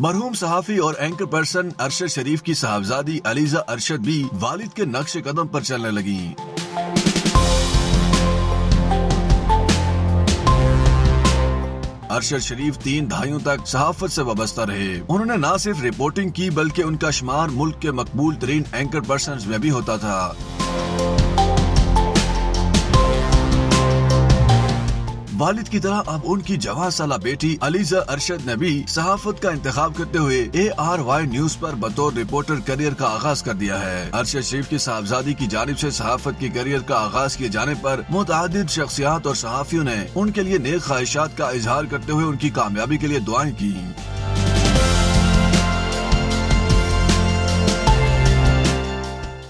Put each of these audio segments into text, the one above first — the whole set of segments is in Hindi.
मरहूम सहाफी और एंकर पर्सन अरशद शरीफ की साहबजादी अलीजा अरशद भी वालिद के नक्श कदम पर चलने लगी। अरशद शरीफ 3 दहाइयों तक सहाफत से वाबस्ता रहे। उन्होंने न सिर्फ रिपोर्टिंग की बल्कि उनका शुमार मुल्क के मकबूल तरीन एंकर पर्सन में भी होता था। वालिद की तरह अब उनकी जवां साला बेटी अलीजा अरशद ने भी सहाफत का इंतखाब करते हुए ARY न्यूज पर बतौर रिपोर्टर करियर का आगाज कर दिया है। अरशद शरीफ की साहबजादी की जानिब से सहाफत के करियर का आगाज किए जाने पर मुतअद्दिद शख्सियात और सहाफियों ने उनके लिए नेक ख्वाहिशात का इजहार करते हुए उनकी कामयाबी के लिए दुआएं की।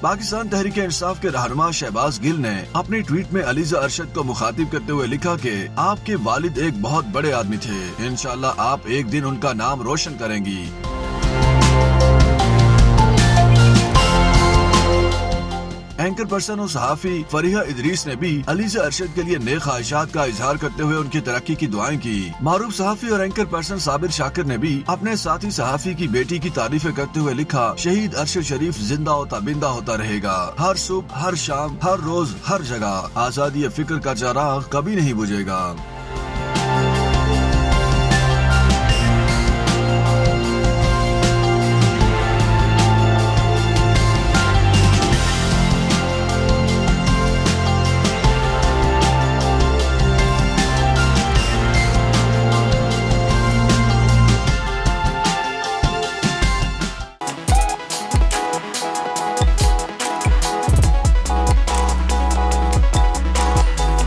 पाकिस्तान तहरीक इंसाफ के रहनुमा शहबाज गिल ने अपने ट्वीट में अलीजा अरशद को मुखातिब करते हुए लिखा कि आपके वालिद एक बहुत बड़े आदमी थे, इंशाअल्लाह आप एक दिन उनका नाम रोशन करेंगी। एंकर पर्सन और सहाफी फरीहा इदरीस ने भी अलीजा अरशद के लिए नेक ख्वाहिशात का इजहार करते हुए उनकी तरक्की की दुआएं की। मारूफ सहाफी और एंकर पर्सन साबिर शाकिर ने भी अपने साथी सहाफी की बेटी की तारीफें करते हुए लिखा, शहीद अरशद शरीफ जिंदा होता बिंदा होता रहेगा, हर सुबह हर शाम हर रोज हर जगह आजादी फिक्र का चराग कभी नहीं बुझेगा।